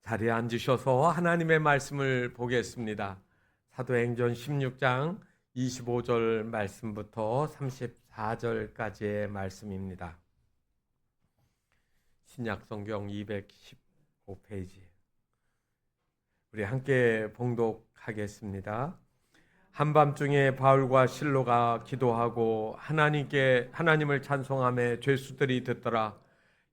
자리에 앉으셔서 하나님의 말씀을 보겠습니다. 사도행전 16장 25절 말씀부터 34절까지의 말씀입니다. 신약성경 215페이지. 우리 함께 봉독하겠습니다. 한밤중에 바울과 실로가 기도하고 하나님을 찬송하며 죄수들이 듣더라.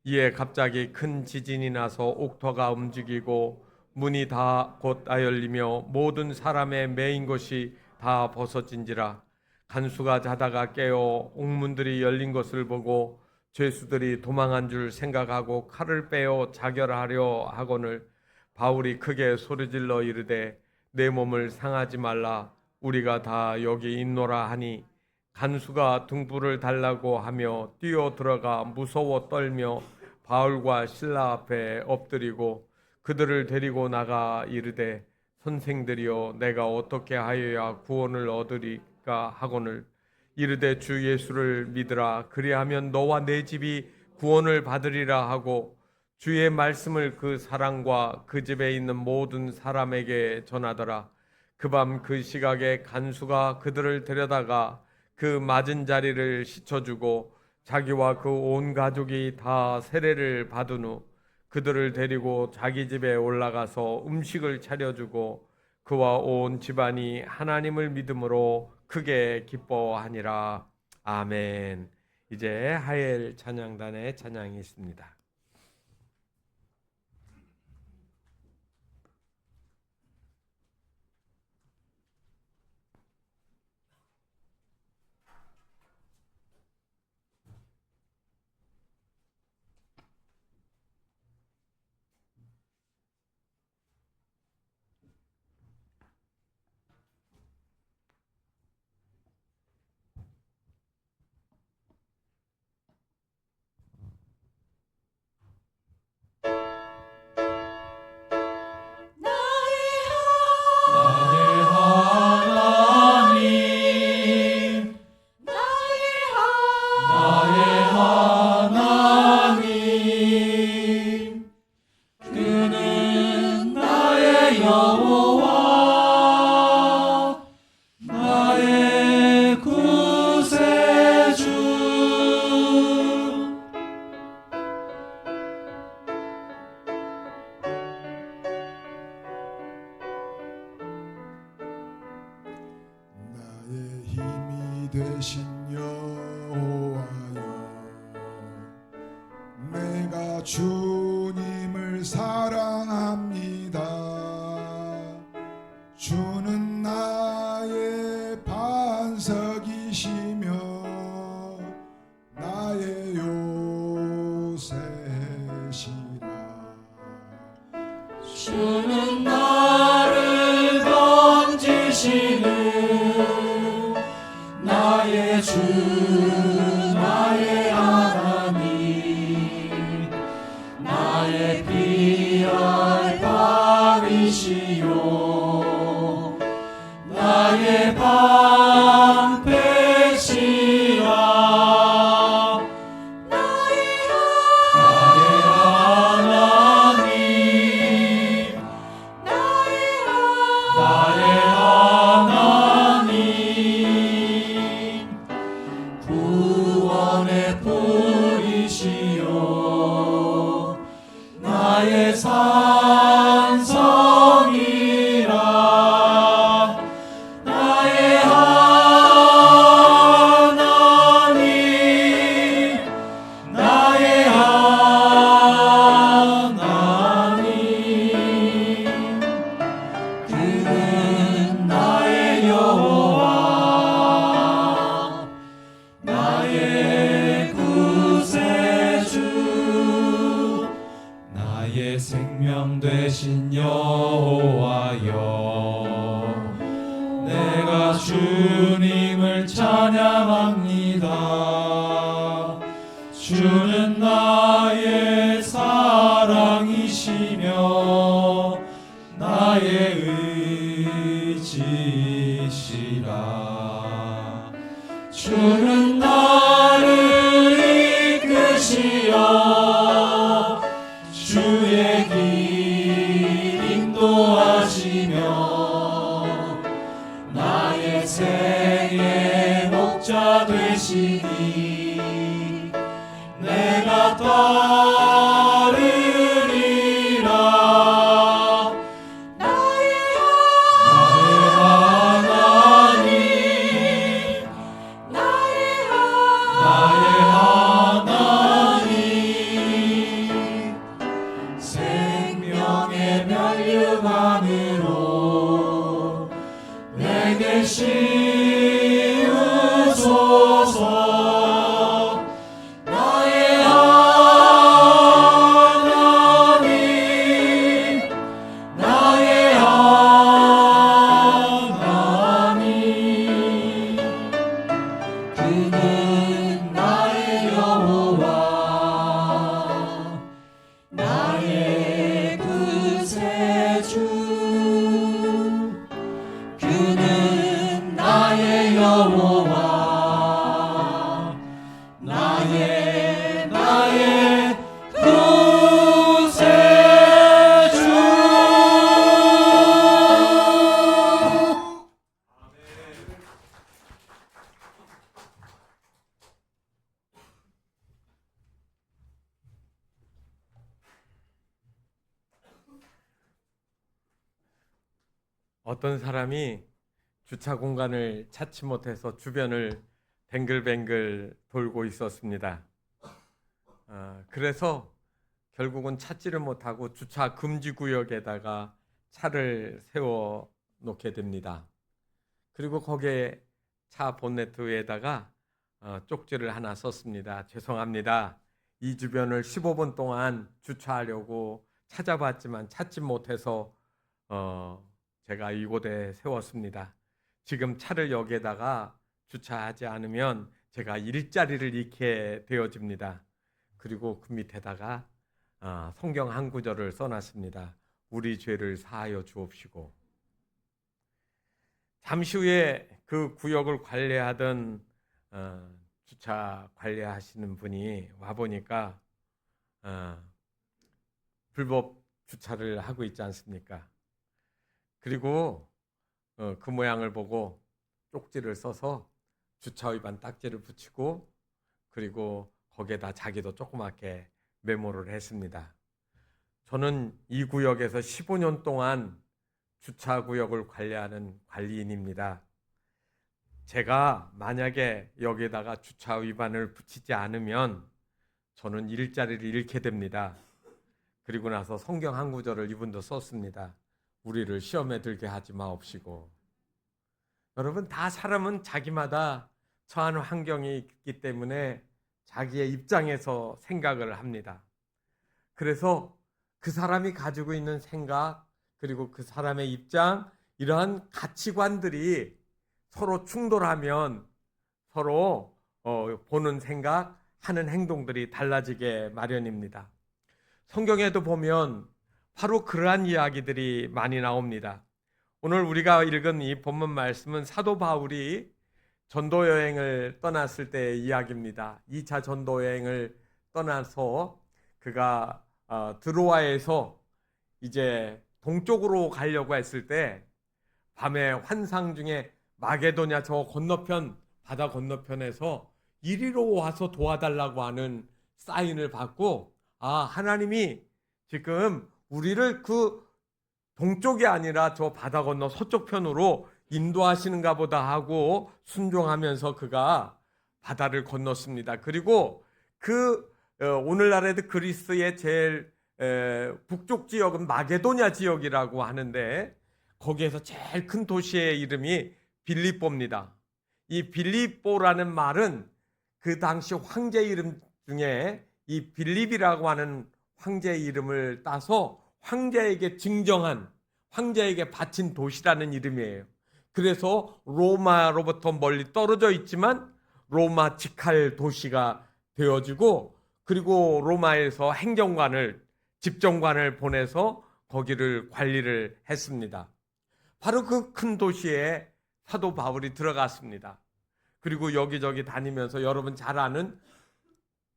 이에 갑자기 큰 지진이 나서 옥토가 움직이고 문이 다 곧 열리며 모든 사람의 매인 것이 다 벗어진지라. 간수가 자다가 깨어 옥문들이 열린 것을 보고 죄수들이 도망한 줄 생각하고 칼을 빼어 자결하려 하거늘 바울이 크게 소리질러 이르되 내 몸을 상하지 말라. 우리가 다 여기 있노라 하니 간수가 등불을 달라고 하며 뛰어 들어가 무서워 떨며 바울과 실라 앞에 엎드리고 그들을 데리고 나가 이르되 선생들이여 내가 어떻게 하여야 구원을 얻으리까 하거늘 이르되 주 예수를 믿으라. 그리하면 너와 내 집이 구원을 받으리라 하고 주의 말씀을 그 사람과 그 집에 있는 모든 사람에게 전하더라. 그 밤 그 시각에 간수가 그들을 데려다가 그 맞은 자리를 씻어주고 자기와 그 온 가족이 다 세례를 받은 후 그들을 데리고 자기 집에 올라가서 음식을 차려주고 그와 온 집안이 하나님을 믿음으로 크게 기뻐하니라. 아멘. 이제 하엘 찬양단의 찬양이 있습니다. 되신 여호와여, 내가 주님을 사랑합니다. 주는 나의 반석이시며 나의 요새시라. 주는 나를 건지시는 나의 주 나의 하나님, 나의 피할 밤이시요 나의 방패시라. 나의 하나님, 나의 하나님, 구원의 뿌리시요 나의 산성이라. 나의 하나님, 나의 하나님, 그는 나의 여호와, 나의 구세주, 나의 생명 되신 여호와여, 내가 주님을 찬양합니다. 주는 나의 사랑이시며 나의 의지시라. 주는 나를 이끄시어 주의 길 안으로 내게 씌우소서. 나의 하나님, 나의 하나님, 그는 나의 여호와, 나의 구세주. 그는 나의 여호와, 나의 구세주. 어떤 사람이 주차 공간을 찾지 못해서 주변을 뱅글뱅글 돌고 있었습니다. 그래서 결국은 찾지를 못하고 주차 금지 구역에다가 차를 세워 놓게 됩니다. 그리고 거기에 차 본네트에다가 쪽지를 하나 썼습니다. 죄송합니다. 이 주변을 15분 동안 주차하려고 찾아봤지만 찾지 못해서 제가 이곳에 세웠습니다. 지금 차를 여기에다가 주차하지 않으면 제가 일자리를 잃게 되어집니다. 그리고 그 밑에다가 성경 한 구절을 써놨습니다. 우리 죄를 사하여 주옵시고. 잠시 후에 그 구역을 관리하던 주차 관리하시는 분이 와보니까 불법 주차를 하고 있지 않습니까? 그리고 그 모양을 보고 쪽지를 써서 주차 위반 딱지를 붙이고 그리고 거기에다 자기도 조그맣게 메모를 했습니다. 저는 이 구역에서 15년 동안 주차 구역을 관리하는 관리인입니다. 제가 만약에 여기에다가 주차 위반을 붙이지 않으면 저는 일자리를 잃게 됩니다. 그리고 나서 성경 한 구절을 이분도 썼습니다. 우리를 시험에 들게 하지 마옵시고. 여러분, 다 사람은 자기마다 처한 환경이 있기 때문에 자기의 입장에서 생각을 합니다. 그래서 그 사람이 가지고 있는 생각 그리고 그 사람의 입장, 이러한 가치관들이 서로 충돌하면 서로 보는 생각, 하는 행동들이 달라지게 마련입니다. 성경에도 보면 바로 그러한 이야기들이 많이 나옵니다. 오늘 우리가 읽은 이 본문 말씀은 사도 바울이 전도 여행을 떠났을 때의 이야기입니다. 2차 전도 여행을 떠나서 그가 드로아에서 이제 동쪽으로 가려고 했을 때 밤에 환상 중에 마게도냐 저 건너편 바다 건너편에서 이리로 와서 도와달라고 하는 사인을 받고 하나님이 지금 우리를 그 동쪽이 아니라 저 바다 건너 서쪽 편으로 인도하시는가 보다 하고 순종하면서 그가 바다를 건넜습니다. 그리고 오늘날에도 그리스의 제일 북쪽 지역은 마게도냐 지역이라고 하는데 거기에서 제일 큰 도시의 이름이 빌립보입니다. 이 빌립보라는 말은 그 당시 황제 이름 중에 이 빌립이라고 하는 황제의 이름을 따서 황제에게 증정한, 황제에게 바친 도시라는 이름이에요. 그래서 로마로부터 멀리 떨어져 있지만 로마 직할 도시가 되어지고, 그리고 로마에서 행정관을, 집정관을 보내서 거기를 관리를 했습니다. 바로 그 큰 도시에 사도 바울이 들어갔습니다. 그리고 여기저기 다니면서 여러분 잘 아는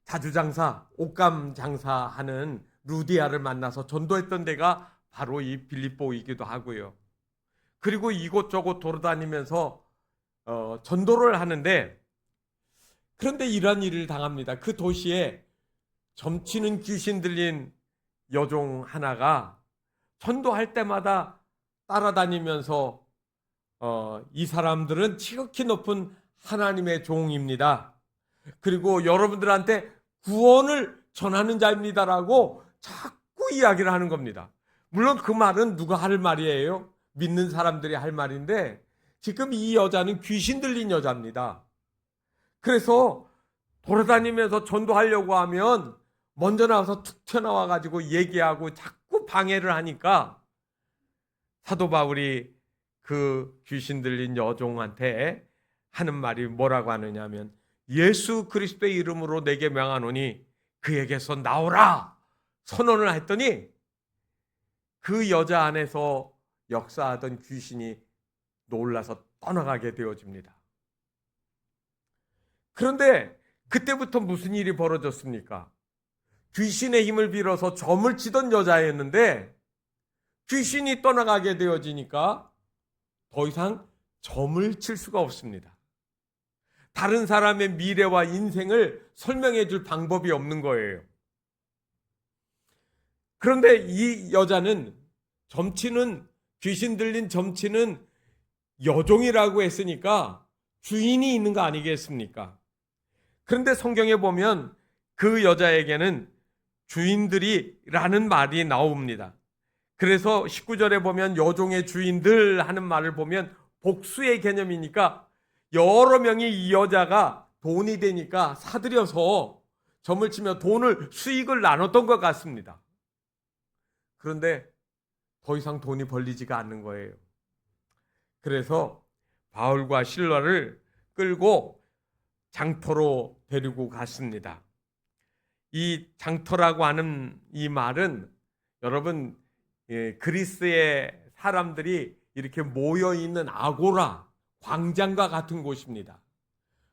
자주장사, 옷감 장사하는 루디아를 만나서 전도했던 데가 바로 이 빌립보이기도 하고요. 그리고 이곳저곳 돌아다니면서 전도를 하는데, 그런데 이런 일을 당합니다. 그 도시에 점치는 귀신 들린 여종 하나가 전도할 때마다 따라다니면서 이 사람들은 지극히 높은 하나님의 종입니다. 그리고 여러분들한테 구원을 전하는 자입니다라고 자꾸 이야기를 하는 겁니다. 물론 그 말은 누가 할 말이에요? 믿는 사람들이 할 말인데 지금 이 여자는 귀신 들린 여자입니다. 그래서 돌아다니면서 전도하려고 하면 먼저 나와서 툭 튀어나와 가지고 얘기하고 자꾸 방해를 하니까 사도 바울이 그 귀신 들린 여종한테 하는 말이 뭐라고 하느냐면 예수 그리스도의 이름으로 내게 명하노니 그에게서 나오라 선언을 했더니 그 여자 안에서 역사하던 귀신이 놀라서 떠나가게 되어집니다. 그런데 그때부터 무슨 일이 벌어졌습니까? 귀신의 힘을 빌어서 점을 치던 여자였는데 귀신이 떠나가게 되어지니까 더 이상 점을 칠 수가 없습니다. 다른 사람의 미래와 인생을 설명해 줄 방법이 없는 거예요. 그런데 이 여자는 점치는, 귀신 들린 점치는 여종이라고 했으니까 주인이 있는 거 아니겠습니까? 그런데 성경에 보면 그 여자에게는 주인들이라는 말이 나옵니다. 그래서 19절에 보면 여종의 주인들 하는 말을 보면 복수의 개념이니까 여러 명이 이 여자가 돈이 되니까 사들여서 점을 치며 수익을 나눴던 것 같습니다. 그런데 더 이상 돈이 벌리지가 않는 거예요. 그래서 바울과 실라를 끌고 장터로 데리고 갔습니다. 이 장터라고 하는 이 말은 여러분 그리스의 사람들이 이렇게 모여있는 아고라, 광장과 같은 곳입니다.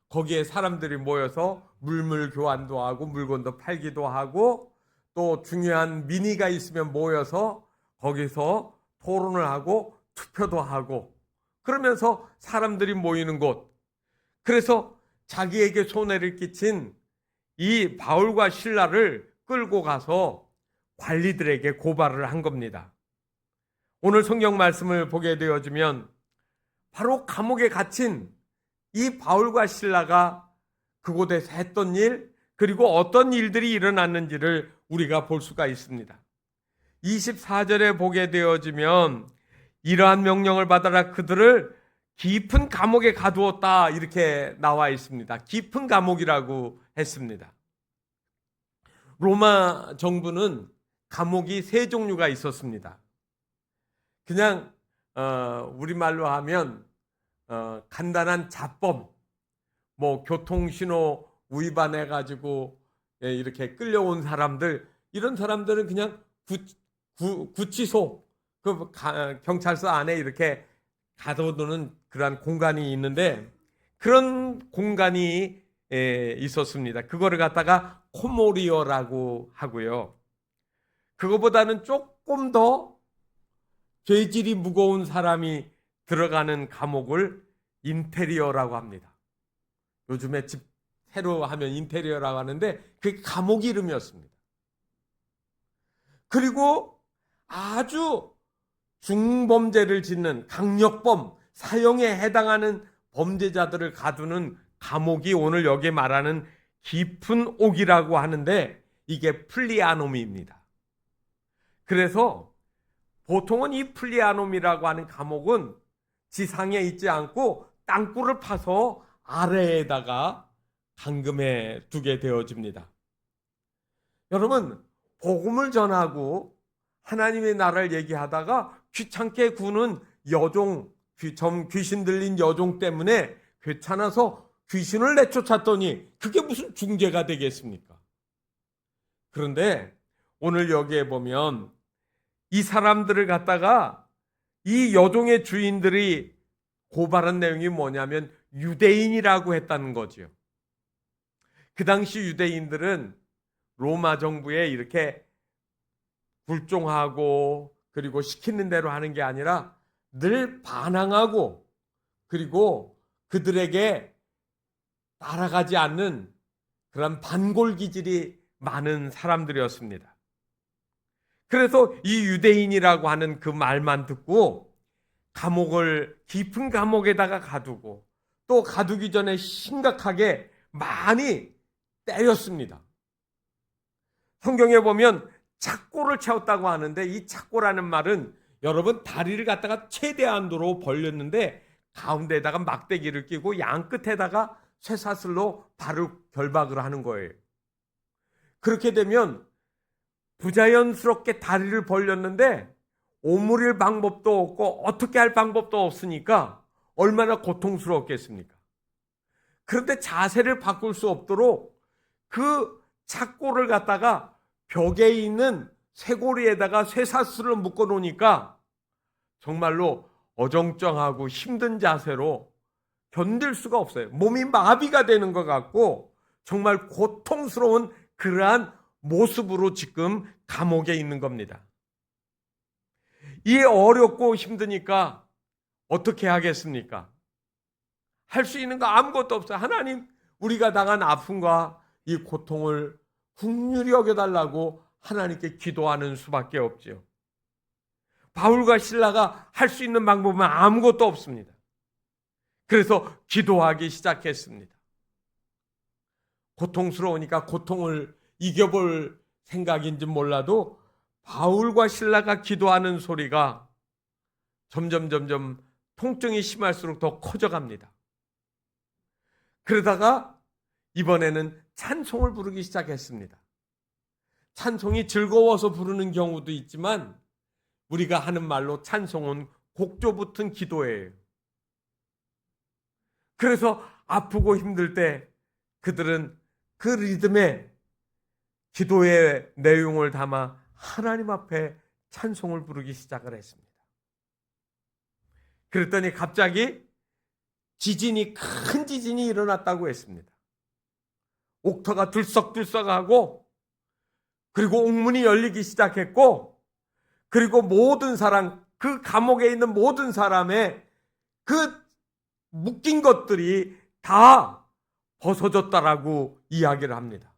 거기에 사람들이 모여서 물물 교환도 하고 물건도 팔기도 하고 또 중요한 민의가 있으면 모여서 거기서 토론을 하고 투표도 하고 그러면서 사람들이 모이는 곳. 그래서 자기에게 손해를 끼친 이 바울과 실라를 끌고 가서 관리들에게 고발을 한 겁니다. 오늘 성경 말씀을 보게 되어지면 바로 감옥에 갇힌 이 바울과 실라가 그곳에서 했던 일, 그리고 어떤 일들이 일어났는지를 우리가 볼 수가 있습니다. 24절에 보게 되어지면 이러한 명령을 받아라 그들을 깊은 감옥에 가두었다 이렇게 나와 있습니다. 깊은 감옥이라고 했습니다. 로마 정부는 감옥이 세 종류가 있었습니다. 그냥 우리말로 하면 간단한 자범, 뭐 교통신호 위반해 가지고 이렇게 끌려온 사람들, 이런 사람들은 그냥 구치소, 그 경찰서 안에 이렇게 가둬두는 그런 공간이 있는데 그런 공간이 있었습니다. 그거를 갖다가 코모리오라고 하고요. 그거보다는 조금 더 죄질이 무거운 사람이 들어가는 감옥을 인테리어라고 합니다. 요즘에 집 새로 하면 인테리어라고 하는데 그게 감옥 이름이었습니다. 그리고 아주 중범죄를 짓는 강력범, 사형에 해당하는 범죄자들을 가두는 감옥이 오늘 여기 말하는 깊은 옥이라고 하는데 이게 플리아노미입니다. 그래서 보통은 이 플리아노미라고 하는 감옥은 지상에 있지 않고 땅굴을 파서 아래에다가 감금해 두게 되어집니다. 여러분, 복음을 전하고 하나님의 나라를 얘기하다가 귀찮게 구는 여종, 귀신 들린 여종 때문에 귀찮아서 귀신을 내쫓았더니 그게 무슨 중재가 되겠습니까? 그런데 오늘 여기에 보면 이 사람들을 갖다가 이 여종의 주인들이 고발한 내용이 뭐냐면 유대인이라고 했다는 거죠. 그 당시 유대인들은 로마 정부에 이렇게 굴종하고 그리고 시키는 대로 하는 게 아니라 늘 반항하고 그리고 그들에게 따라가지 않는 그런 반골 기질이 많은 사람들이었습니다. 그래서 이 유대인이라고 하는 그 말만 듣고 감옥을 깊은 감옥에다가 가두고 또 가두기 전에 심각하게 많이 때렸습니다. 성경에 보면 착고를 채웠다고 하는데, 이 착고라는 말은 여러분 다리를 갖다가 최대한도로 벌렸는데 가운데에다가 막대기를 끼고 양 끝에다가 쇠사슬로 발을 결박을 하는 거예요. 그렇게 되면 부자연스럽게 다리를 벌렸는데 오므릴 방법도 없고 어떻게 할 방법도 없으니까 얼마나 고통스러웠겠습니까? 그런데 자세를 바꿀 수 없도록 그 착고를 갖다가 벽에 있는 쇠고리에다가 쇠사슬을 묶어 놓으니까 정말로 어정쩡하고 힘든 자세로 견딜 수가 없어요. 몸이 마비가 되는 것 같고 정말 고통스러운 그러한 모습으로 지금 감옥에 있는 겁니다. 이 어렵고 힘드니까 어떻게 하겠습니까? 할 수 있는 거 아무것도 없어요. 하나님, 우리가 당한 아픔과 이 고통을 긍휼히 여겨달라고 하나님께 기도하는 수밖에 없지요. 바울과 실라가 할 수 있는 방법은 아무것도 없습니다. 그래서 기도하기 시작했습니다. 고통스러우니까 고통을 이겨볼 생각인지 몰라도 바울과 실라가 기도하는 소리가 점점 통증이 심할수록 더 커져갑니다. 그러다가 이번에는 찬송을 부르기 시작했습니다. 찬송이 즐거워서 부르는 경우도 있지만 우리가 하는 말로 찬송은 곡조 붙은 기도예요. 그래서 아프고 힘들 때 그들은 그 리듬에 기도의 내용을 담아 하나님 앞에 찬송을 부르기 시작을 했습니다. 그랬더니 갑자기 큰 지진이 일어났다고 했습니다. 옥터가 들썩들썩하고 그리고 옥문이 열리기 시작했고 그리고 모든 사람, 그 감옥에 있는 모든 사람의 그 묶인 것들이 다 벗어졌다라고 이야기를 합니다.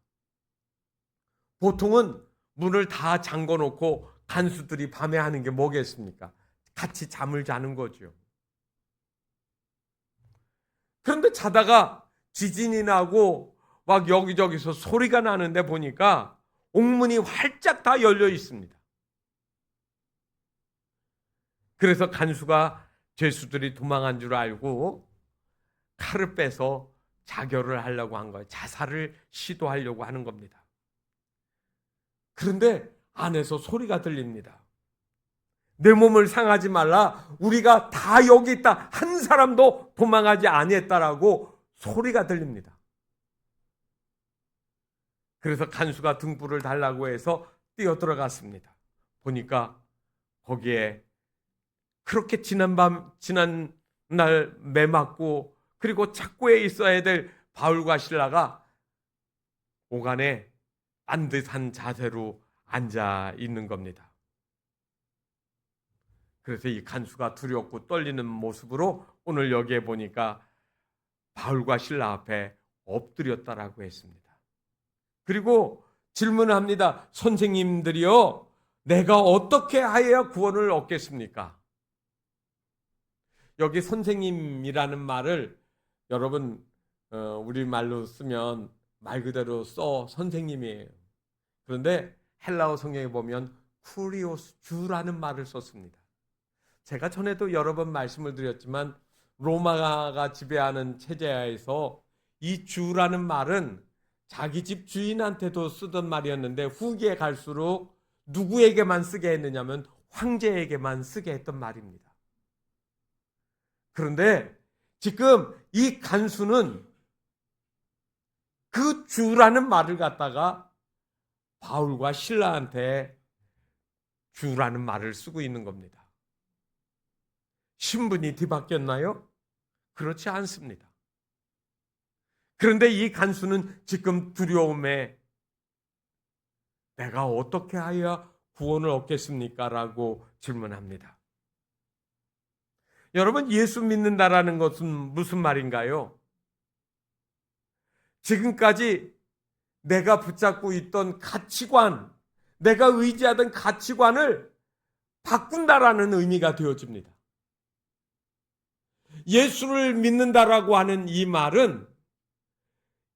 보통은 문을 다 잠궈놓고 간수들이 밤에 하는 게 뭐겠습니까? 같이 잠을 자는 거죠. 그런데 자다가 지진이 나고 막 여기저기서 소리가 나는데 보니까 옥문이 활짝 다 열려 있습니다. 그래서 간수가 죄수들이 도망한 줄 알고 칼을 빼서 자결을 하려고 한 거예요. 자살을 시도하려고 하는 겁니다. 그런데 안에서 소리가 들립니다. 내 몸을 상하지 말라. 우리가 다 여기 있다. 한 사람도 도망하지 아니했다라고 소리가 들립니다. 그래서 간수가 등불을 달라고 해서 뛰어 들어갔습니다. 보니까 거기에 그렇게 지난 날 매맞고 그리고 착고에 있어야 될 바울과 실라가 오간에 반듯한 자세로 앉아 있는 겁니다. 그래서 이 간수가 두렵고 떨리는 모습으로 오늘 여기에 보니까 바울과 실라 앞에 엎드렸다라고 했습니다. 그리고 질문합니다. 선생님들이요, 내가 어떻게 하여야 구원을 얻겠습니까? 여기 선생님이라는 말을 여러분 우리말로 쓰면 말 그대로 선생님이에요. 그런데 헬라어 성경에 보면 쿠리오스, 주라는 말을 썼습니다. 제가 전에도 여러 번 말씀을 드렸지만 로마가 지배하는 체제하에서 이 주라는 말은 자기 집 주인한테도 쓰던 말이었는데 후기에 갈수록 누구에게만 쓰게 했느냐면 황제에게만 쓰게 했던 말입니다. 그런데 지금 이 간수는 그 주라는 말을 갖다가 바울과 실라한테 주라는 말을 쓰고 있는 겁니다. 신분이 뒤바뀌었나요? 그렇지 않습니다. 그런데 이 간수는 지금 두려움에 내가 어떻게 하여야 구원을 얻겠습니까? 라고 질문합니다. 여러분, 예수 믿는다라는 것은 무슨 말인가요? 지금까지 내가 붙잡고 있던 가치관, 내가 의지하던 가치관을 바꾼다라는 의미가 되어집니다. 예수를 믿는다라고 하는 이 말은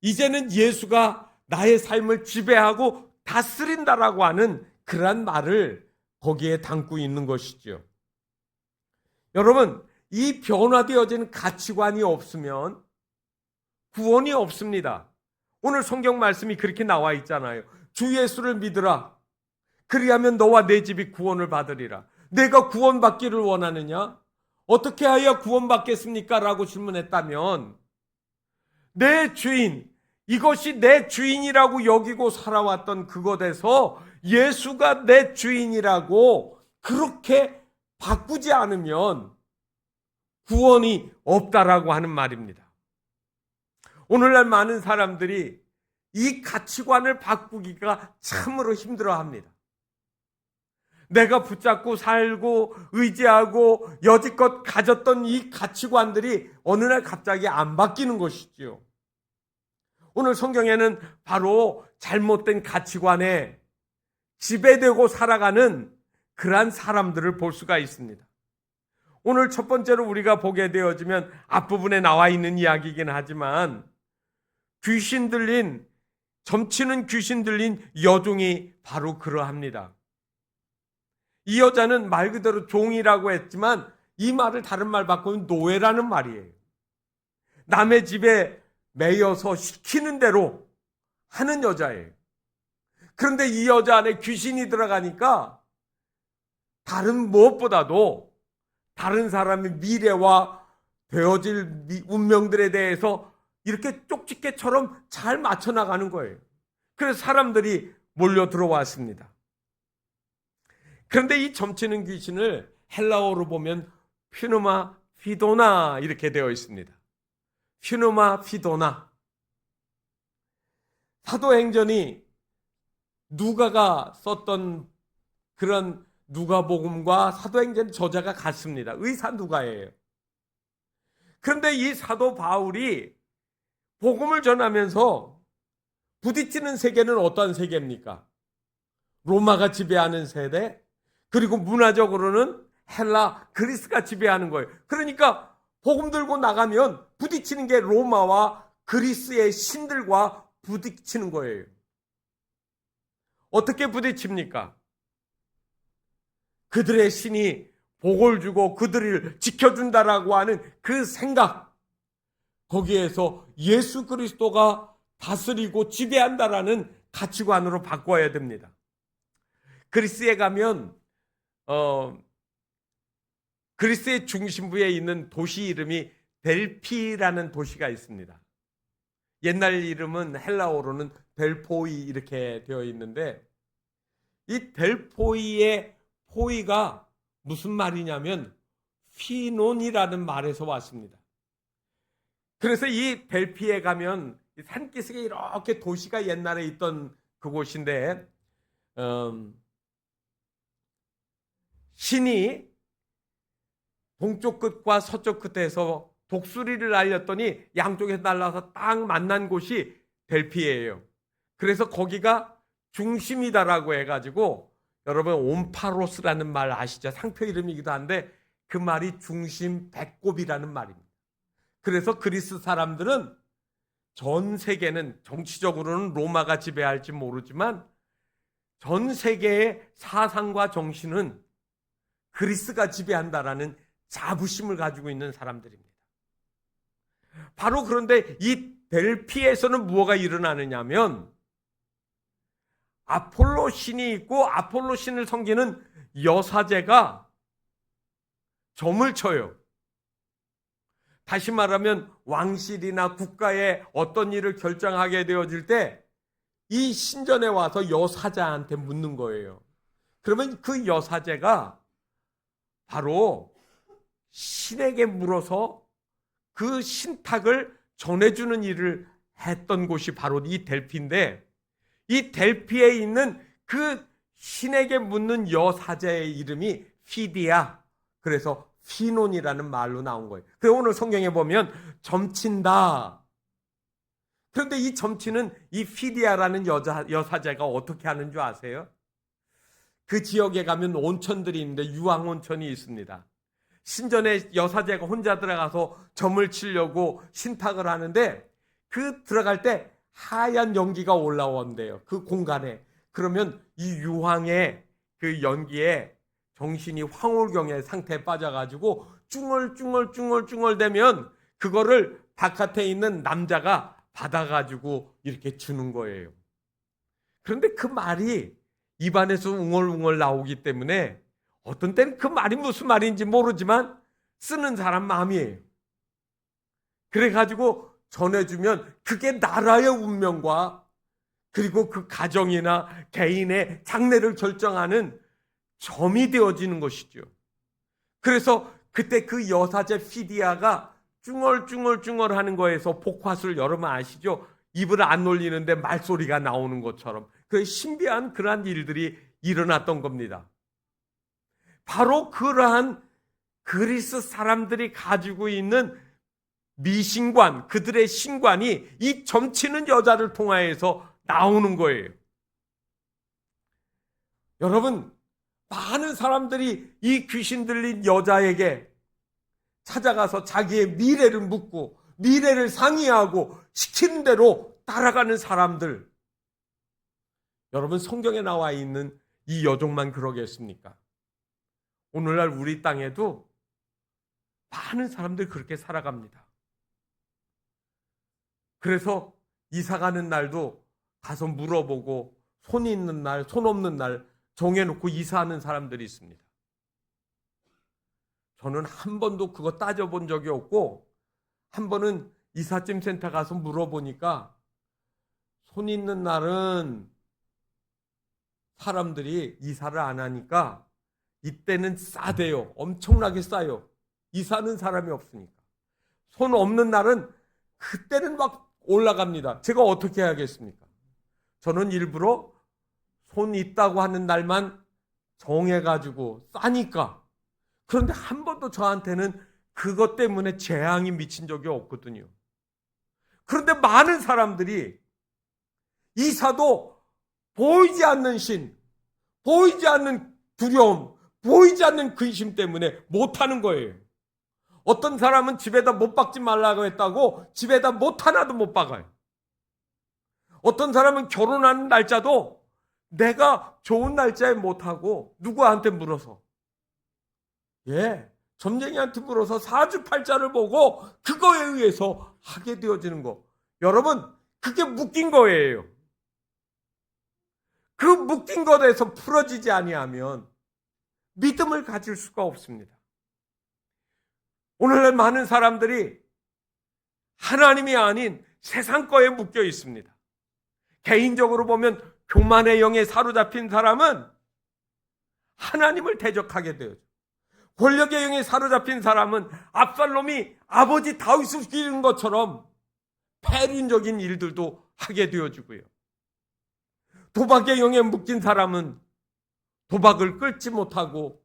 이제는 예수가 나의 삶을 지배하고 다스린다라고 하는 그런 말을 거기에 담고 있는 것이죠. 여러분, 이 변화되어지는 가치관이 없으면 구원이 없습니다. 오늘 성경 말씀이 그렇게 나와 있잖아요. 주 예수를 믿으라. 그리하면 너와 내 집이 구원을 받으리라. 내가 구원받기를 원하느냐? 어떻게 하여 구원받겠습니까? 라고 질문했다면 내 주인, 이것이 내 주인이라고 여기고 살아왔던 그것에서 예수가 내 주인이라고 그렇게 바꾸지 않으면 구원이 없다라고 하는 말입니다. 오늘날 많은 사람들이 이 가치관을 바꾸기가 참으로 힘들어합니다. 내가 붙잡고 살고 의지하고 여지껏 가졌던 이 가치관들이 어느 날 갑자기 안 바뀌는 것이지요. 오늘 성경에는 바로 잘못된 가치관에 지배되고 살아가는 그러한 사람들을 볼 수가 있습니다. 오늘 첫 번째로 우리가 보게 되어지면 앞부분에 나와 있는 이야기이긴 하지만 귀신 들린, 점치는 귀신 들린 여종이 바로 그러합니다. 이 여자는 말 그대로 종이라고 했지만 이 말을 다른 말 바꾸면 노예라는 말이에요. 남의 집에 매여서 시키는 대로 하는 여자예요. 그런데 이 여자 안에 귀신이 들어가니까 다른 무엇보다도 다른 사람의 미래와 되어질 운명들에 대해서 이렇게 쪽집게처럼 잘 맞춰 나가는 거예요. 그래서 사람들이 몰려 들어왔습니다. 그런데 이 점치는 귀신을 헬라어로 보면 퓨누마 피도나 이렇게 되어 있습니다. 퓨누마 피도나. 사도행전이 누가가 썼던 그런 누가복음과 사도행전 저자가 같습니다. 의사 누가예요. 그런데 이 사도 바울이 복음을 전하면서 부딪히는 세계는 어떤 세계입니까? 로마가 지배하는 세대, 그리고 문화적으로는 헬라, 그리스가 지배하는 거예요. 그러니까 복음 들고 나가면 부딪히는 게 로마와 그리스의 신들과 부딪히는 거예요. 어떻게 부딪힙니까? 그들의 신이 복을 주고 그들을 지켜준다라고 하는 그 생각, 거기에서 예수 그리스도가 다스리고 지배한다라는 가치관으로 바꿔야 됩니다. 그리스에 가면 그리스의 중심부에 있는 도시 이름이 델피라는 도시가 있습니다. 옛날 이름은 헬라어로는 델포이 이렇게 되어 있는데 이 델포이의 포이가 무슨 말이냐면 피논이라는 말에서 왔습니다. 그래서 이 델피에 가면 산기슭에 이렇게 도시가 옛날에 있던 그곳인데 신이 동쪽 끝과 서쪽 끝에서 독수리를 날렸더니 양쪽에서 날라서 딱 만난 곳이 델피예요. 그래서 거기가 중심이다라고 해가지고 여러분 옴파로스라는 말 아시죠? 상표 이름이기도 한데 그 말이 중심 배꼽이라는 말입니다. 그래서 그리스 사람들은 전 세계는 정치적으로는 로마가 지배할지 모르지만 전 세계의 사상과 정신은 그리스가 지배한다라는 자부심을 가지고 있는 사람들입니다. 바로 그런데 이 델피에서는 무엇가 일어나느냐면 아폴로 신이 있고 아폴로 신을 섬기는 여사제가 점을 쳐요. 다시 말하면 왕실이나 국가의 어떤 일을 결정하게 되어질 때 이 신전에 와서 여사제한테 묻는 거예요. 그러면 그 여사제가 바로 신에게 물어서 그 신탁을 전해주는 일을 했던 곳이 바로 이 델피인데 이 델피에 있는 그 신에게 묻는 여사제의 이름이 피디야. 그래서 피논이라는 말로 나온 거예요. 그래서 오늘 성경에 보면 점친다. 그런데 이 점치는 이 피디아라는 여사제가 어떻게 하는 줄 아세요? 그 지역에 가면 온천들이 있는데 유황온천이 있습니다. 신전에 여사제가 혼자 들어가서 점을 치려고 신탁을 하는데 그 들어갈 때 하얀 연기가 올라온대요. 그 공간에. 그러면 이 유황의 그 연기에 정신이 황홀경의 상태에 빠져가지고 쭝얼쭝얼쭝얼쭝얼대면 그거를 바깥에 있는 남자가 받아가지고 이렇게 주는 거예요. 그런데 그 말이 입안에서 웅얼웅얼 나오기 때문에 어떤 때는 그 말이 무슨 말인지 모르지만 쓰는 사람 마음이에요. 그래가지고 전해주면 그게 나라의 운명과 그리고 그 가정이나 개인의 장래를 결정하는 점이 되어지는 것이죠. 그래서 그때 그 여사제 피디아가 쭝얼쭝얼쭝얼 하는 거에서 복화술 여러분 아시죠? 입을 안 놀리는데 말소리가 나오는 것처럼 그 신비한 그러한 일들이 일어났던 겁니다. 바로 그러한 그리스 사람들이 가지고 있는 미신관, 그들의 신관이 이 점치는 여자를 통하여서 나오는 거예요. 여러분, 많은 사람들이 이 귀신 들린 여자에게 찾아가서 자기의 미래를 묻고 미래를 상의하고 시키는 대로 따라가는 사람들. 여러분, 성경에 나와 있는 이 여종만 그러겠습니까? 오늘날 우리 땅에도 많은 사람들이 그렇게 살아갑니다. 그래서 이사 가는 날도 가서 물어보고 손 있는 날, 손 없는 날 정해놓고 이사하는 사람들이 있습니다. 저는 한 번도 그거 따져본 적이 없고 한 번은 이삿짐 센터 가서 물어보니까 손 있는 날은 사람들이 이사를 안 하니까 이때는 싸대요. 엄청나게 싸요. 이사는 사람이 없으니까. 손 없는 날은 그때는 막 올라갑니다. 제가 어떻게 해야겠습니까? 저는 일부러 손 있다고 하는 날만 정해가지고 싸니까. 그런데 한 번도 저한테는 그것 때문에 재앙이 미친 적이 없거든요. 그런데 많은 사람들이 이사도 보이지 않는 신, 보이지 않는 두려움, 보이지 않는 근심 때문에 못하는 거예요. 어떤 사람은 집에다 못 박지 말라고 했다고 집에다 못 하나도 못 박아요. 어떤 사람은 결혼하는 날짜도 내가 좋은 날짜에 못하고 누구한테 물어서 점쟁이한테 물어서 사주팔자를 보고 그거에 의해서 하게 되어지는 거. 여러분, 그게 묶인 거예요. 그 묶인 것에서 풀어지지 아니하면 믿음을 가질 수가 없습니다. 오늘날 많은 사람들이 하나님이 아닌 세상 거에 묶여 있습니다. 개인적으로 보면 교만의 영에 사로잡힌 사람은 하나님을 대적하게 되어요. 권력의 영에 사로잡힌 사람은 압살롬이 아버지 다윗을 죽이는 것처럼 패륜적인 일들도 하게 되어지고요. 도박의 영에 묶인 사람은 도박을 끊지 못하고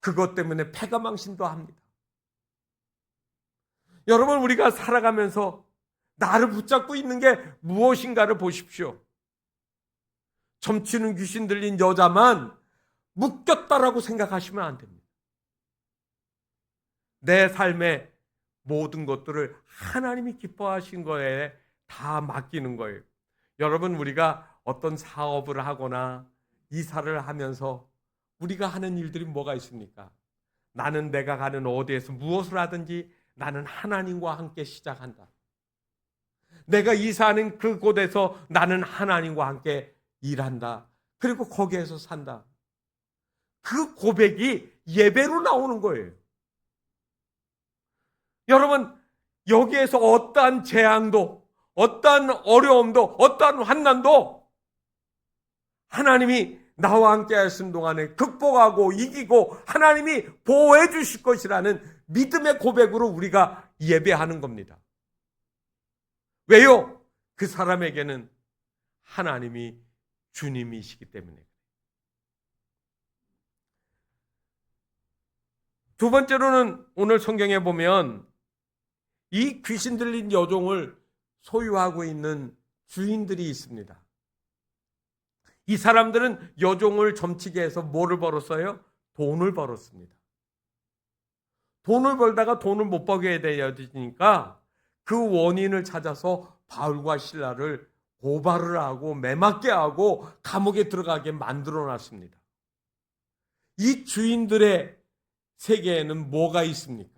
그것 때문에 패가망신도 합니다. 여러분, 우리가 살아가면서 나를 붙잡고 있는 게 무엇인가를 보십시오. 점치는 귀신 들린 여자만 묶였다라고 생각하시면 안 됩니다. 내 삶의 모든 것들을 하나님이 기뻐하신 거에 다 맡기는 거예요. 여러분, 우리가 어떤 사업을 하거나 이사를 하면서 우리가 하는 일들이 뭐가 있습니까? 나는 내가 가는 어디에서 무엇을 하든지 나는 하나님과 함께 시작한다. 내가 이사하는 그곳에서 나는 하나님과 함께 일한다. 그리고 거기에서 산다. 그 고백이 예배로 나오는 거예요. 여러분, 여기에서 어떠한 재앙도, 어떠한 어려움도, 어떠한 환난도 하나님이 나와 함께 하신 동안에 극복하고 이기고 하나님이 보호해 주실 것이라는 믿음의 고백으로 우리가 예배하는 겁니다. 왜요? 그 사람에게는 하나님이 주님이시기 때문에. 두 번째로는 오늘 성경에 보면 이 귀신 들린 여종을 소유하고 있는 주인들이 있습니다. 이 사람들은 여종을 점치게 해서 뭐를 벌었어요? 돈을 벌었습니다. 돈을 벌다가 돈을 못 벌게 되어지니까 그 원인을 찾아서 바울과 실라를 고발을 하고 매맞게 하고 감옥에 들어가게 만들어 놨습니다. 이 주인들의 세계에는 뭐가 있습니까?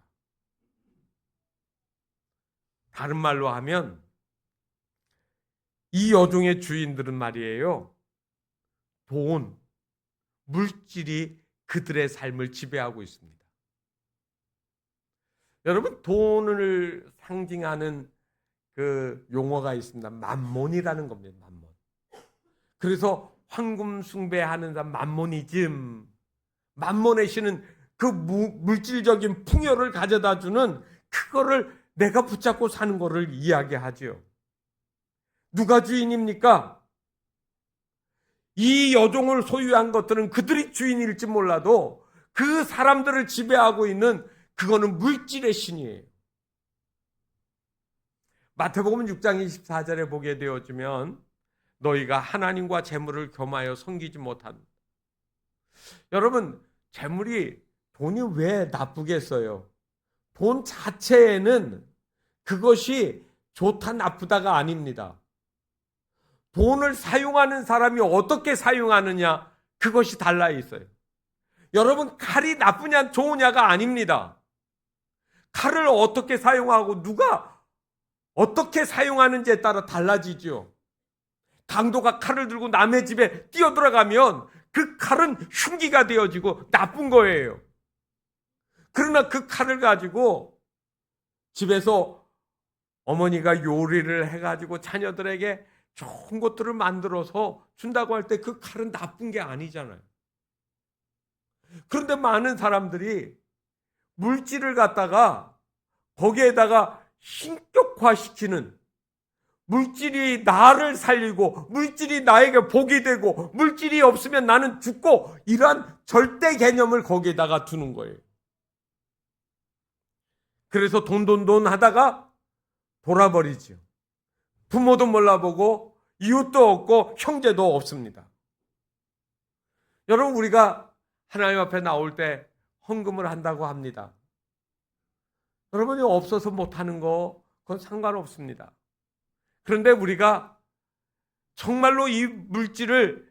다른 말로 하면 이 여종의 주인들은 말이에요, 돈, 물질이 그들의 삶을 지배하고 있습니다. 여러분, 돈을 상징하는 그 용어가 있습니다. 만몬이라는 겁니다. 만몬. 그래서 황금 숭배하는 사람, 만모니즘, 만몬의 신은 그 물질적인 풍요를 가져다 주는 그거를 내가 붙잡고 사는 거를 이야기하지요. 누가 주인입니까? 이 여종을 소유한 것들은 그들이 주인일지 몰라도 그 사람들을 지배하고 있는 그거는 물질의 신이에요. 마태복음 6장 24절에 보게 되어지면 너희가 하나님과 재물을 겸하여 섬기지 못한. 여러분, 재물이, 돈이 왜 나쁘겠어요? 돈 자체에는 그것이 좋다 나쁘다가 아닙니다. 돈을 사용하는 사람이 어떻게 사용하느냐, 그것이 달라 있어요. 여러분, 칼이 나쁘냐 좋으냐가 아닙니다. 칼을 어떻게 사용하고 누가 어떻게 사용하는지에 따라 달라지죠. 강도가 칼을 들고 남의 집에 뛰어들어가면 그 칼은 흉기가 되어지고 나쁜 거예요. 그러나 그 칼을 가지고 집에서 어머니가 요리를 해가지고 자녀들에게 좋은 것들을 만들어서 준다고 할 때 그 칼은 나쁜 게 아니잖아요. 그런데 많은 사람들이 물질을 갖다가 거기에다가 신격화시키는, 물질이 나를 살리고 물질이 나에게 복이 되고 물질이 없으면 나는 죽고, 이러한 절대 개념을 거기에다가 두는 거예요. 그래서 돈 하다가 돌아버리죠. 부모도 몰라보고 이웃도 없고 형제도 없습니다. 여러분, 우리가 하나님 앞에 나올 때 헌금을 한다고 합니다. 여러분이 없어서 못하는 거, 그건 상관없습니다. 그런데 우리가 정말로 이 물질을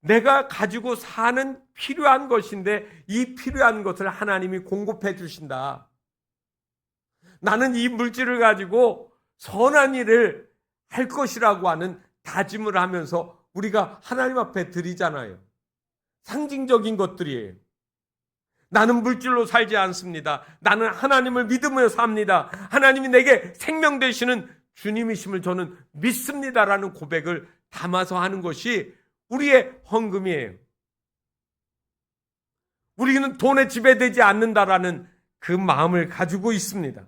내가 가지고 사는 필요한 것인데 이 필요한 것을 하나님이 공급해 주신다. 나는 이 물질을 가지고 선한 일을 할 것이라고 하는 다짐을 하면서 우리가 하나님 앞에 드리잖아요. 상징적인 것들이에요. 나는 물질로 살지 않습니다. 나는 하나님을 믿으며 삽니다. 하나님이 내게 생명 되시는 주님이심을 저는 믿습니다라는 고백을 담아서 하는 것이 우리의 헌금이에요. 우리는 돈에 지배되지 않는다라는 그 마음을 가지고 있습니다.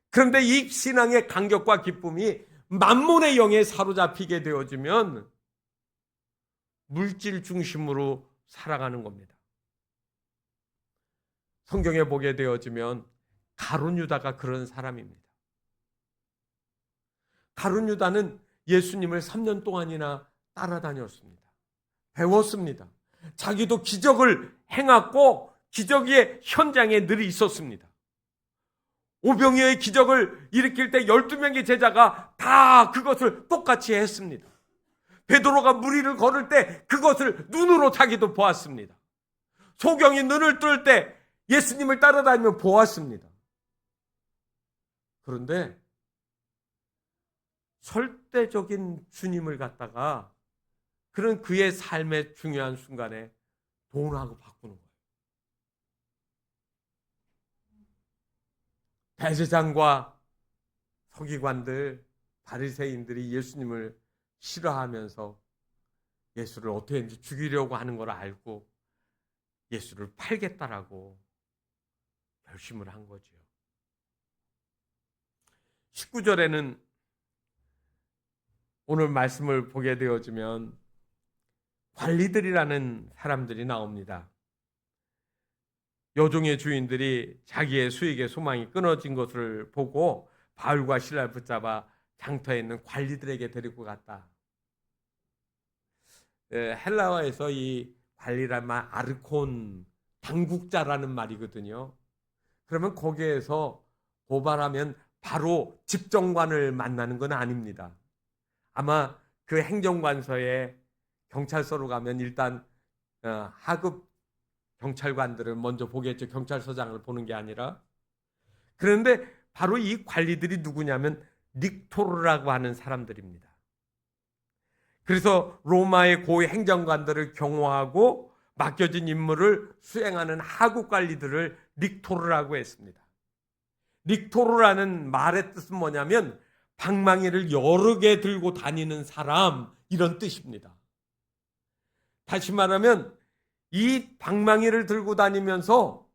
그런데 이 신앙의 감격과 기쁨이 만몬의 영에 사로잡히게 되어지면 물질 중심으로 살아가는 겁니다. 성경에 보게 되어지면 가룟 유다가 그런 사람입니다. 가룟 유다는 예수님을 3년 동안이나 따라다녔습니다. 배웠습니다. 자기도 기적을 행했고 기적의 현장에 늘 있었습니다. 오병이어의 기적을 일으킬 때 12명의 제자가 다 그것을 똑같이 했습니다. 베드로가 무리를 걸을 때 그것을 눈으로 자기도 보았습니다. 소경이 눈을 뜰 때 예수님을 따라다니며 보았습니다. 그런데 절대적인 주님을 갖다가 그런 그의 삶의 중요한 순간에 돈하고 바꾸는 거예요. 대제사장과 서기관들, 바리새인들이 예수님을 싫어하면서 예수를 어떻게 했는지 죽이려고 하는 걸 알고 예수를 팔겠다라고 결심을 한 거죠. 19절에는 오늘 말씀을 보게 되어지면 관리들이라는 사람들이 나옵니다. 여종의 주인들이 자기의 수익의 소망이 끊어진 것을 보고 바울과 실라를 붙잡아 장터에 있는 관리들에게 데리고 갔다. 헬라어에서 이 관리란 말 아르콘, 당국자라는 말이거든요. 그러면 거기에서 고발하면 바로 집정관을 만나는 건 아닙니다. 아마 그 행정관서에 경찰서로 가면 일단 하급 경찰관들을 먼저 보겠죠. 경찰서장을 보는 게 아니라. 그런데 바로 이 관리들이 누구냐면 릭토르라고 하는 사람들입니다. 그래서 로마의 고위 행정관들을 경호하고 맡겨진 임무를 수행하는 하급 관리들을 릭토르라고 했습니다. 릭토르라는 말의 뜻은 뭐냐면 방망이를 여러 개 들고 다니는 사람, 이런 뜻입니다. 다시 말하면 이 방망이를 들고 다니면서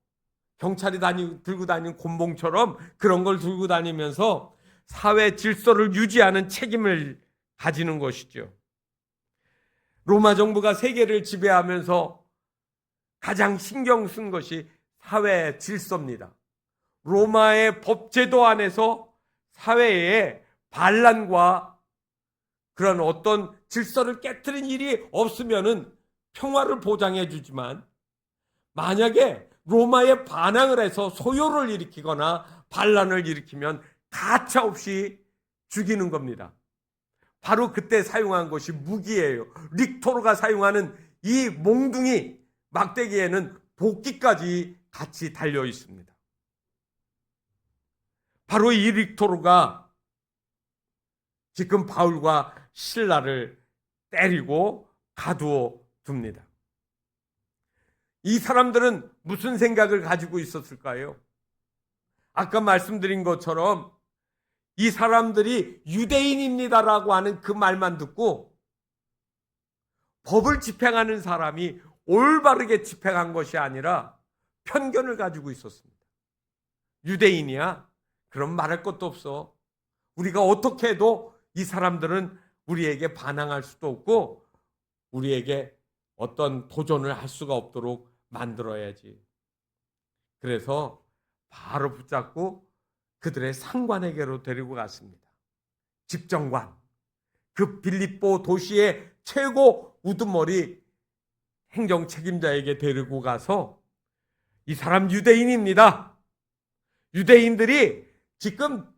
경찰이 들고 다니는 곤봉처럼 그런 걸 들고 다니면서 사회 질서를 유지하는 책임을 가지는 것이죠. 로마 정부가 세계를 지배하면서 가장 신경 쓴 것이 사회 질서입니다. 로마의 법제도 안에서 사회에 반란과 그런 어떤 질서를 깨트린 일이 없으면은 평화를 보장해 주지만, 만약에 로마에 반항을 해서 소요를 일으키거나 반란을 일으키면 가차없이 죽이는 겁니다. 바로 그때 사용한 것이 무기예요. 릭토르가 사용하는 이 몽둥이 막대기에는 도끼까지 같이 달려 있습니다. 바로 이 릭토르가 지금 바울과 실라를 때리고 가두어 둡니다. 이 사람들은 무슨 생각을 가지고 있었을까요? 아까 말씀드린 것처럼 이 사람들이 유대인입니다라고 하는 그 말만 듣고 법을 집행하는 사람이 올바르게 집행한 것이 아니라 편견을 가지고 있었습니다. 유대인이야? 그럼 말할 것도 없어. 우리가 어떻게 해도 이 사람들은 우리에게 반항할 수도 없고 우리에게 어떤 도전을 할 수가 없도록 만들어야지. 그래서 바로 붙잡고 그들의 상관에게로 데리고 갔습니다. 집정관, 그 빌립보 도시의 최고 우두머리 행정 책임자에게 데리고 가서 이 사람 유대인입니다. 유대인들이 지금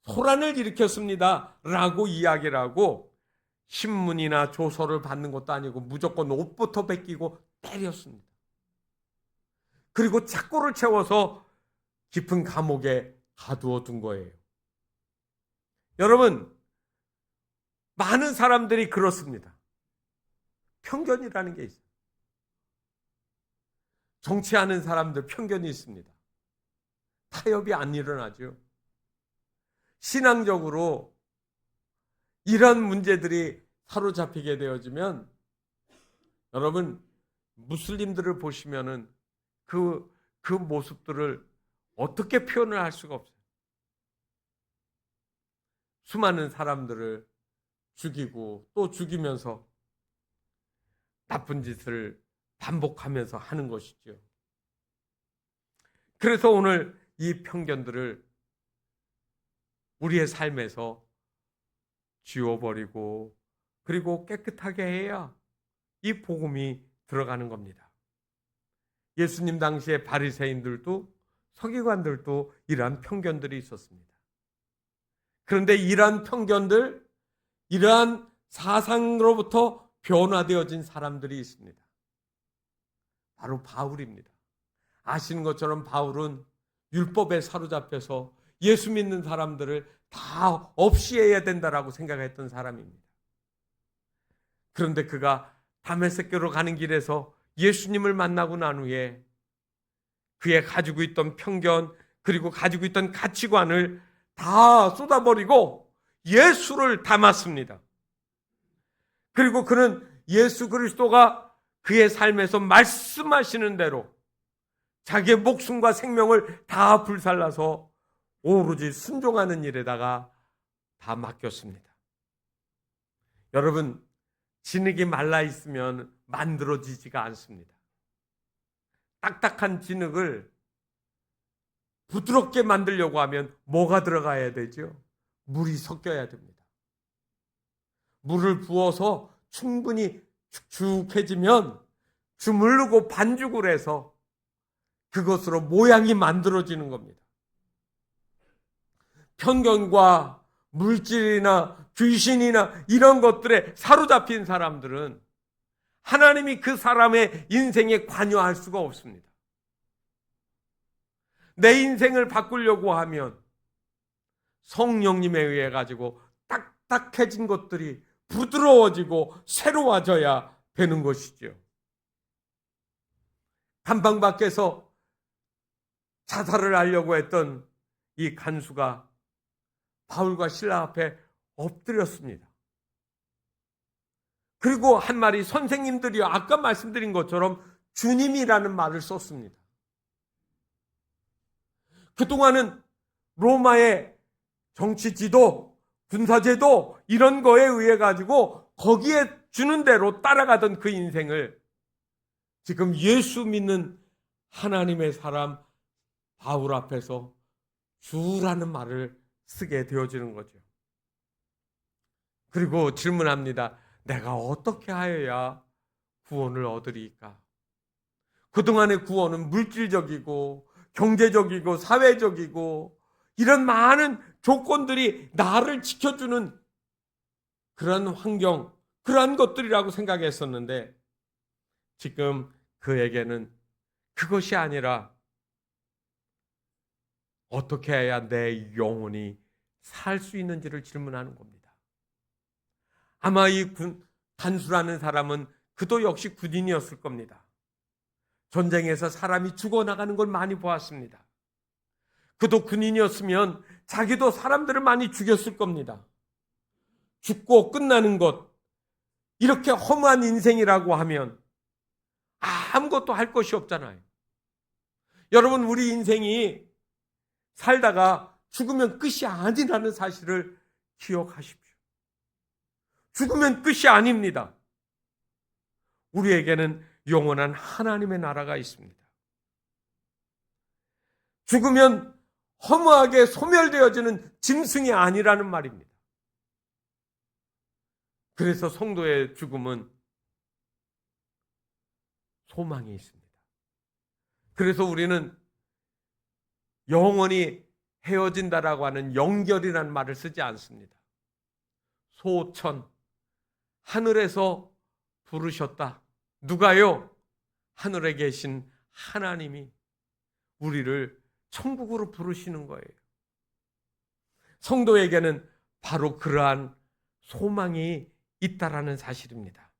소란을 일으켰습니다 라고 이야기를 하고 신문이나 조서를 받는 것도 아니고 무조건 옷부터 벗기고 때렸습니다. 그리고 착고를 채워서 깊은 감옥에 가두어 둔 거예요. 여러분, 많은 사람들이 그렇습니다. 편견이라는 게 있어요. 정치하는 사람들 편견이 있습니다. 타협이 안 일어나죠. 신앙적으로 이런 문제들이 사로잡히게 되어지면 여러분, 무슬림들을 보시면은 그 모습들을 어떻게 표현을 할 수가 없어요. 수많은 사람들을 죽이고 또 죽이면서 나쁜 짓을 반복하면서 하는 것이죠. 그래서 오늘 이 편견들을 우리의 삶에서 지워버리고 그리고 깨끗하게 해야 이 복음이 들어가는 겁니다. 예수님 당시에 바리새인들도 서기관들도 이러한 편견들이 있었습니다. 그런데 이러한 편견들, 이러한 사상으로부터 변화되어진 사람들이 있습니다. 바로 바울입니다. 아시는 것처럼 바울은 율법에 사로잡혀서 예수 믿는 사람들을 다 없이 해야 된다라고 생각했던 사람입니다. 그런데 그가 다메섹으로 가는 길에서 예수님을 만나고 난 후에 그의 가지고 있던 편견 그리고 가지고 있던 가치관을 다 쏟아버리고 예수를 담았습니다. 그리고 그는 예수 그리스도가 그의 삶에서 말씀하시는 대로 자기의 목숨과 생명을 다 불살라서 오로지 순종하는 일에다가 다 맡겼습니다. 여러분, 진흙이 말라 있으면 만들어지지가 않습니다. 딱딱한 진흙을 부드럽게 만들려고 하면 뭐가 들어가야 되죠? 물이 섞여야 됩니다. 물을 부어서 충분히 축축해지면 주물르고 반죽을 해서 그것으로 모양이 만들어지는 겁니다. 편견과 물질이나 귀신이나 이런 것들에 사로잡힌 사람들은 하나님이 그 사람의 인생에 관여할 수가 없습니다. 내 인생을 바꾸려고 하면 성령님에 의해 가지고 딱딱해진 것들이 부드러워지고 새로워져야 되는 것이죠. 감방 밖에서 자살을 하려고 했던 이 간수가 바울과 실라 앞에 엎드렸습니다. 그리고 한 말이 선생님들이 아까 말씀드린 것처럼 주님이라는 말을 썼습니다. 그동안은 로마의 정치지도, 군사제도 이런 거에 의해 가지고 거기에 주는 대로 따라가던 그 인생을 지금 예수 믿는 하나님의 사람 바울 앞에서 주라는 말을 쓰게 되어지는 거죠. 그리고 질문합니다. 내가 어떻게 하여야 구원을 얻으리까? 그동안의 구원은 물질적이고 경제적이고 사회적이고 이런 많은 조건들이 나를 지켜주는 그런 환경, 그러한 것들이라고 생각했었는데 지금 그에게는 그것이 아니라 어떻게 해야 내 영혼이 살 수 있는지를 질문하는 겁니다. 아마 이 간수라는 사람은 그도 역시 군인이었을 겁니다. 전쟁에서 사람이 죽어나가는 걸 많이 보았습니다. 그도 군인이었으면 자기도 사람들을 많이 죽였을 겁니다. 죽고 끝나는 것, 이렇게 험한 인생이라고 하면 아무것도 할 것이 없잖아요. 여러분, 우리 인생이 살다가 죽으면 끝이 아니라는 사실을 기억하십시오. 죽으면 끝이 아닙니다. 우리에게는 영원한 하나님의 나라가 있습니다. 죽으면 허무하게 소멸되어지는 짐승이 아니라는 말입니다. 그래서 성도의 죽음은 소망이 있습니다. 그래서 우리는 영원히 헤어진다라고 하는 영결이라는 말을 쓰지 않습니다. 소천, 하늘에서 부르셨다. 누가요? 하늘에 계신 하나님이 우리를 천국으로 부르시는 거예요. 성도에게는 바로 그러한 소망이 있다라는 사실입니다.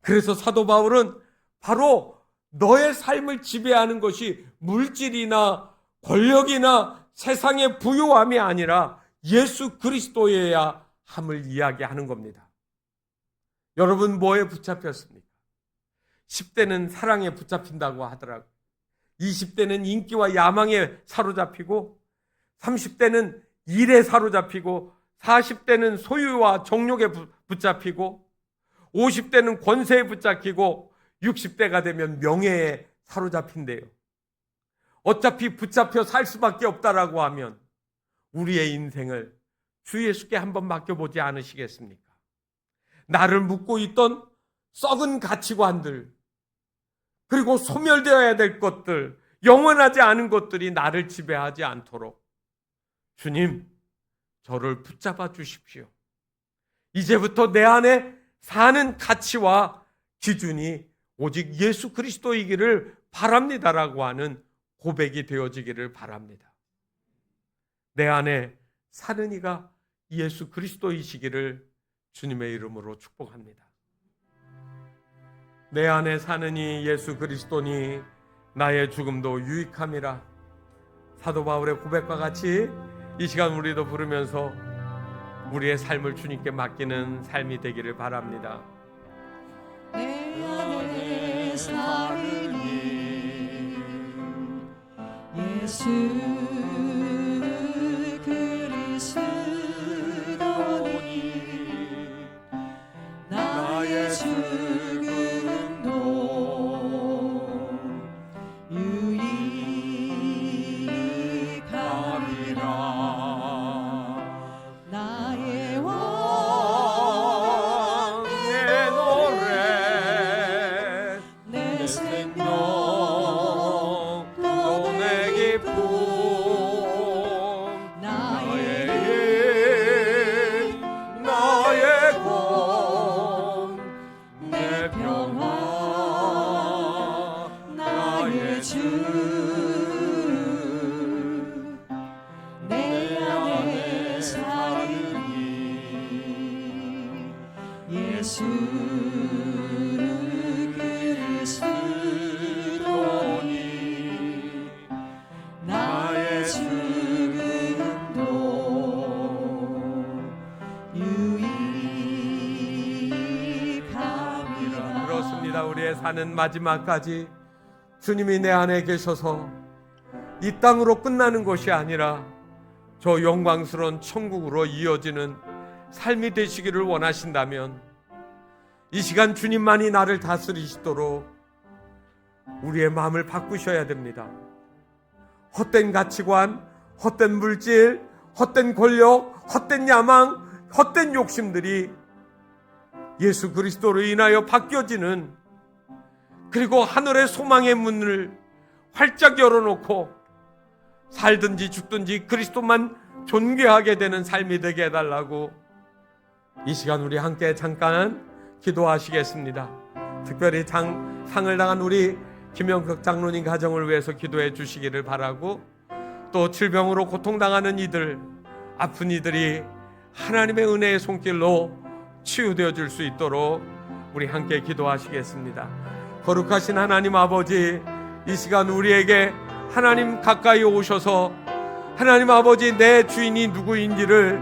그래서 사도 바울은 바로 너의 삶을 지배하는 것이 물질이나 권력이나 세상의 부유함이 아니라 예수 그리스도여야 함을 이야기하는 겁니다. 여러분, 뭐에 붙잡혔습니까? 10대는 사랑에 붙잡힌다고 하더라고요. 20대는 인기와 야망에 사로잡히고 30대는 일에 사로잡히고 40대는 소유와 정욕에 붙잡히고 50대는 권세에 붙잡히고 60대가 되면 명예에 사로잡힌대요. 어차피 붙잡혀 살 수밖에 없다라고 하면 우리의 인생을 주 예수께 한번 맡겨보지 않으시겠습니까? 나를 묶고 있던 썩은 가치관들, 그리고 소멸되어야 될 것들, 영원하지 않은 것들이 나를 지배하지 않도록 주님, 저를 붙잡아 주십시오. 이제부터 내 안에 사는 가치와 기준이 오직 예수 그리스도이기를 바랍니다라고 하는 고백이 되어지기를 바랍니다. 내 안에 사는 이가 예수 그리스도이시기를 주님의 이름으로 축복합니다. 내 안에 사는 이 예수 그리스도니 나의 죽음도 유익함이라. 사도 바울의 고백과 같이 이 시간 우리도 부르면서 우리의 삶을 주님께 맡기는 삶이 되기를 바랍니다. 내 안에 사는 이 예수 그리스도니 나의 죽음도 유익함이라. 나의 왕의 노래 내 생명 또 내 기쁨 안에 사는 마지막까지 주님이 내 안에 계셔서 이 땅으로 끝나는 것이 아니라 저 영광스러운 천국으로 이어지는 삶이 되시기를 원하신다면 이 시간 주님만이 나를 다스리시도록 우리의 마음을 바꾸셔야 됩니다. 헛된 가치관, 헛된 물질, 헛된 권력, 헛된 야망, 헛된 욕심들이 예수 그리스도로 인하여 바뀌어지는, 그리고 하늘의 소망의 문을 활짝 열어놓고 살든지 죽든지 그리스도만 존귀하게 되는 삶이 되게 해달라고 이 시간 우리 함께 잠깐 기도하시겠습니다. 특별히 상을 당한 우리 김영석 장로님 가정을 위해서 기도해 주시기를 바라고, 또 질병으로 고통당하는 이들, 아픈 이들이 하나님의 은혜의 손길로 치유되어 줄 수 있도록 우리 함께 기도하시겠습니다. 거룩하신 하나님 아버지, 이 시간 우리에게 하나님 가까이 오셔서 하나님 아버지 내 주인이 누구인지를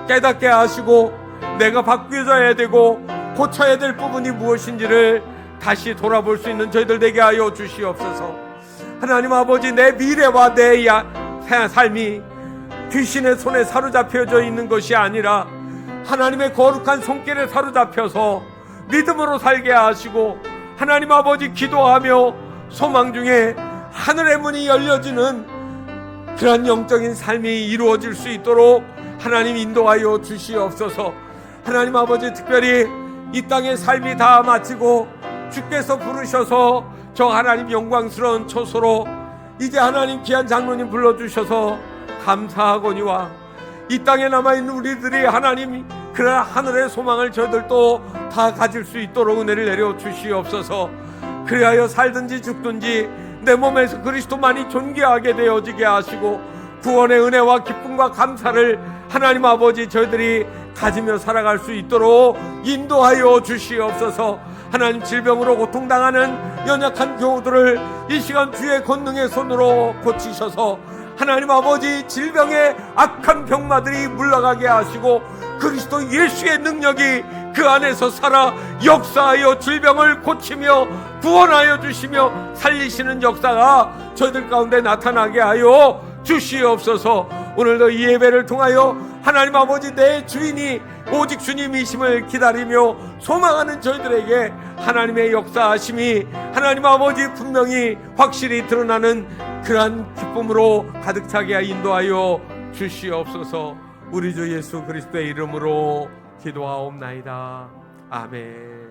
깨닫게 하시고 내가 바뀌어져야 되고 고쳐야 될 부분이 무엇인지를 다시 돌아볼 수 있는 저희들 되게 하여 주시옵소서. 하나님 아버지, 내 미래와 내 삶이 귀신의 손에 사로잡혀져 있는 것이 아니라 하나님의 거룩한 손길에 사로잡혀서 믿음으로 살게 하시고, 하나님 아버지 기도하며 소망 중에 하늘의 문이 열려지는 그러한 영적인 삶이 이루어질 수 있도록 하나님 인도하여 주시옵소서. 하나님 아버지, 특별히 이 땅의 삶이 다 마치고 주께서 부르셔서 저 하나님 영광스러운 처소로 이제 하나님 귀한 장로님 불러주셔서 감사하거니와, 이 땅에 남아있는 우리들이 하나님 그러나 하늘의 소망을 저희들도 다 가질 수 있도록 은혜를 내려 주시옵소서. 그리하여 살든지 죽든지 내 몸에서 그리스도만이 존귀하게 되어지게 하시고 구원의 은혜와 기쁨과 감사를 하나님 아버지 저희들이 가지며 살아갈 수 있도록 인도하여 주시옵소서. 하나님, 질병으로 고통당하는 연약한 교우들을 이 시간 주의 권능의 손으로 고치셔서 하나님 아버지 질병의 악한 병마들이 물러가게 하시고 그리스도 예수의 능력이 그 안에서 살아 역사하여 질병을 고치며 구원하여 주시며 살리시는 역사가 저희들 가운데 나타나게 하여 주시옵소서. 오늘도 이 예배를 통하여 하나님 아버지 내 주인이 오직 주님이심을 기다리며 소망하는 저희들에게 하나님의 역사하심이 하나님 아버지 분명히 확실히 드러나는 그러한 기쁨으로 가득 차게 인도하여 주시옵소서. 우리 주 예수 그리스도의 이름으로 기도하옵나이다. 아멘.